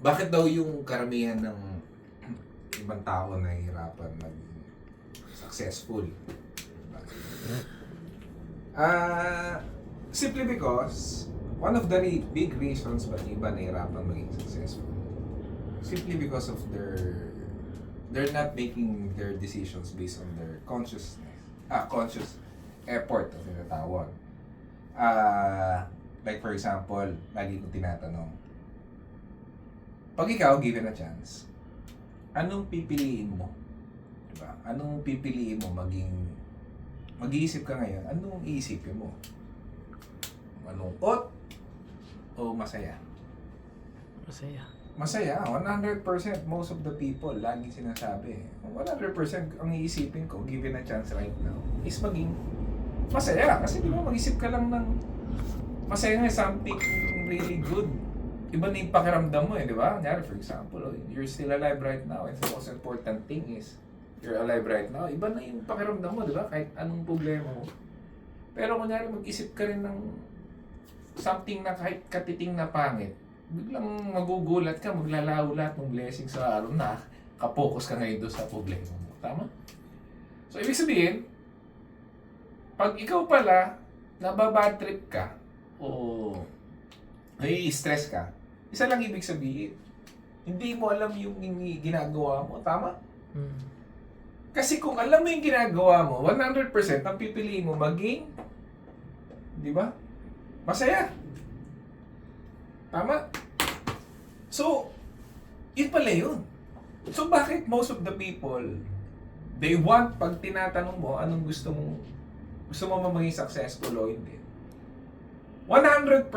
Bakit daw yung karamihan ng ibang tao nahihirapan maging successful? Ah, simply because one of the big reasons ba't yung iba nahihirapan maging successful, simply because of they're not making their decisions based on their conscious effort na tinatawag. Like for example, lagi kong tinatanong, pag ikaw given a chance, anong pipiliin mo? Diba? Anong pipiliin mo mag-iisip ka ngayon, anong iisipin mo? Malungkot o masaya? Masaya. Masaya, 100%. Most of the people, laging sinasabi, 100% ang iisipin ko, given a chance right now, is maging masaya. Kasi di ba, mag-isip ka lang ng masaya nga something really good. Iba na yung pakiramdam mo di ba? Kunyari, for example, you're still alive right now, and the most important thing is, you're alive right now, iba na yung pakiramdam mo, di ba? Kahit anong problema mo. Pero kunyari, mag-isip ka rin ng something na kahit katiting na pangit, biglang magugulat ka, maglalaho lahat ng blessings sa araw na kapokus ka ngayon doon sa problema mo. Tama? So, ibig sabihin, pag ikaw pala, nababad trip ka, o nai-stress ka, isa lang ibig sabihin, hindi mo alam yung ginagawa mo. Tama? Mm. Kasi kung alam mo yung ginagawa mo, 100% ang pipiliin mo maging, di ba? Masaya. Tama? So, yun pala yun. So, bakit most of the people, they want, pag tinatanong mo, anong gusto mo maging successful o hindi? 100%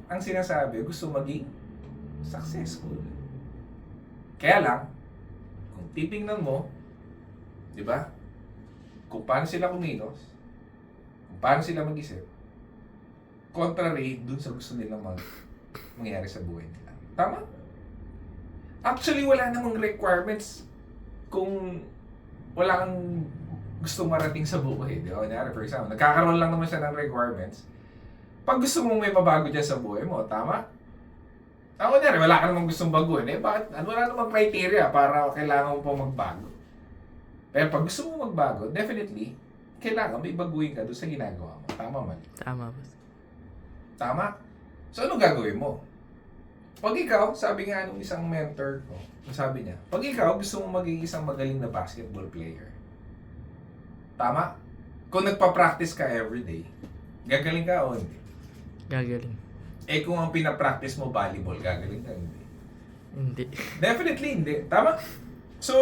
ang sinasabi, gusto maging successful. Kaya lang, kung titingnan mo, di ba? Kung paano sila kumilos, kung paano sila mag-isip, contrary dun sa gusto nilang mangyari sa buhay nila. Tama? Actually, wala namang requirements kung wala kang gusto marating sa buhay. Di ba? For example, nagkakaroon lang naman siya ng requirements. Pag gusto mong may mabago dyan sa buhay mo, tama? Ako wala ka namang gustong baguhin. Bakit? Wala namang criteria para kailangan mo pa magbago. Pero pag gusto mo magbago, definitely, kailangan may baguhin ka doon sa ginagawa mo. Tama, mali? Tama, boss. Tama? So, ano gagawin mo? Pag ikaw, sabi nga nung isang mentor ko, sabi niya, pag ikaw gusto mo maging isang magaling na basketball player, tama? Kung nagpa-practice ka everyday, gagaling ka o hindi? Gagaling. Eh kung ang pinapractice mo volleyball, gagaling ka hindi? Hindi. Definitely hindi. Tama? So,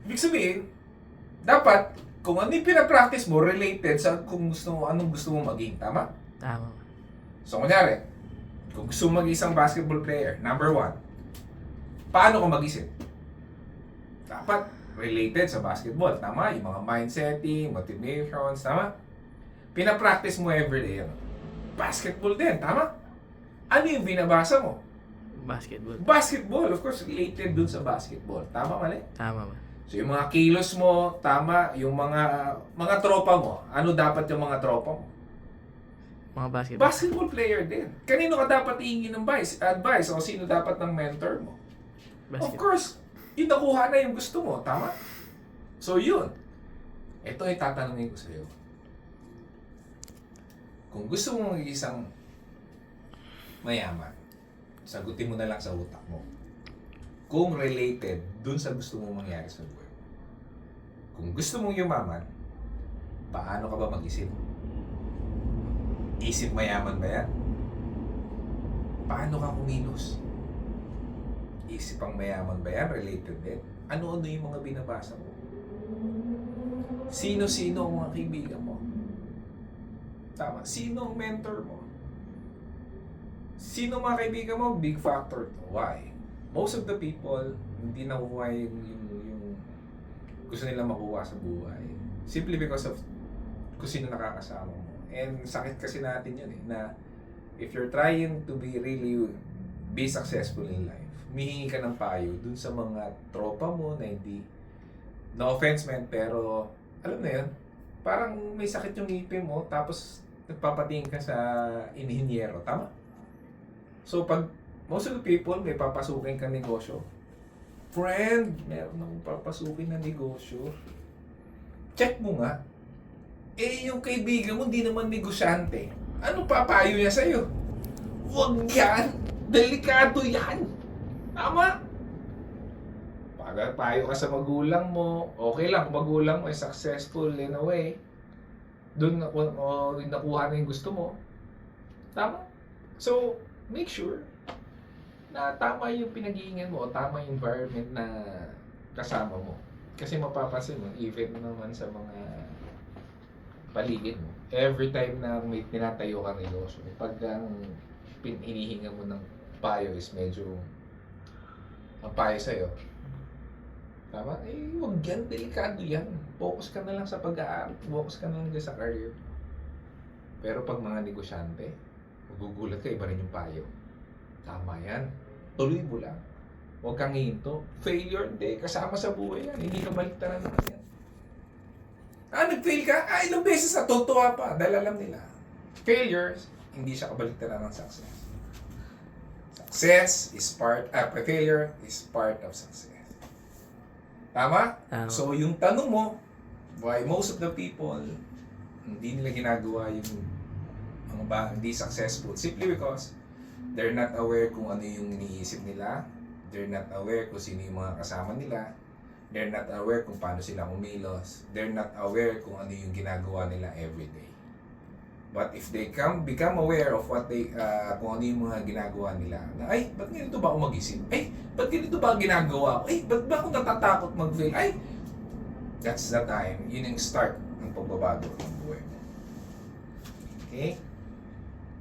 ibig sabihin, dapat, kung ano yung pinapractice mo, related sa anong gusto mo maging. Tama? Tama. So, kunyari, kung gusto mo maging isang basketball player, number 1, paano ka mag-isip? Dapat related sa basketball. Tama? Yung mga mindsetting, motivations, tama? Pinapractice mo everyday. Basketball din, tama? Ano yung binabasa mo? Basketball. Basketball, of course, related dun sa basketball. Tama, mali? Tama, boss. So, yung mga kilos mo, tama, yung mga tropa mo, ano dapat yung mga tropa mo? Mga basketball. Basketball player din. Kanino ka dapat ihingi ng advice o sino dapat ng mentor mo? Of Basketball. course, yung nakuha na yung gusto mo, tama? So, yun. Ito ay tatanungin ko sa'yo. Kung gusto mo maging isang mayaman, sagutin mo na lang sa utak mo. Kung related dun sa gusto mong mangyari sa buhay mo. Kung gusto mong yumaman, paano ka ba mag-isip? Isip mayaman ba yan? Paano ka kumilos? Isip ang mayaman ba yan? Related din? Ano-ano yung mga binabasa mo? Sino-sino ang mga kaibigan mo? Tama. Sino ang mentor mo? Sino mga kaibigan mo? Big factor to. Why? Most of the people, hindi nakuha yung gusto nila makuha sa buhay. Simply because of kung sino nakakasama mo. And sakit kasi natin yun na if you're trying to be successful in life, humihingi ka ng payo dun sa mga tropa mo na hindi, no offense man, pero alam na yun, parang may sakit yung ngipin mo, tapos nagpapatingin ka sa inhinyero, tama? So pag most of the people may papasukin ka negosyo. Friend, meron akong papasukin na negosyo. Check mo nga. Eh, yung kaibigan mo, di naman negosyante. Ano papayo niya sa'yo? Huwag yan! Delikado yan! Tama? Pag payo ka sa magulang mo, okay lang kung magulang mo ay successful in a way. Doon nakuha na yung gusto mo. Tama? So, make sure na tama yung pinag-iingan mo o tama yung environment na kasama mo. Kasi mapapansin mo, even naman sa mga paligid mo, every time na may tinatayo kang negosyo, pag ang hinihinga mo ng payo is medyo ang payo sa'yo, tama? Eh, huwag yan, delikado yan. Focus ka na lang sa pag-aaral, focus ka na lang sa career. Pero pag mga negosyante, magugulat ka, iba rin yung payo. Tama yan. Tuloy mo lang. Huwag kang hihinto. Failure, hindi. Kasama sa buhay yan. Hindi ka baliktaran naman yan. Nag-fail ka? Ilang beses na totoo pa. Dahil alam nila. Failures, hindi siya kabaliktaran ng success. Failure is part of success. Tama? Tama. So, yung tanong mo, why most of the people, hindi nila ginagawa yung hindi successful simply because they're not aware kung ano yung iniisip nila, they're not aware kung sino yung mga kasama nila, they're not aware kung paano sila kumilos, they're not aware kung ano yung ginagawa nila everyday. But if they become aware of what kung ano yung mga ginagawa nila, na ay, ba't ganito ba ako mag-isip? Ay, ba't ganito ba ang ginagawa ko? Ay, ba't ba ako natatakot mag-fail? Ay, that's the time, yun yung start ng pagbabago ng buhay mo. Okay?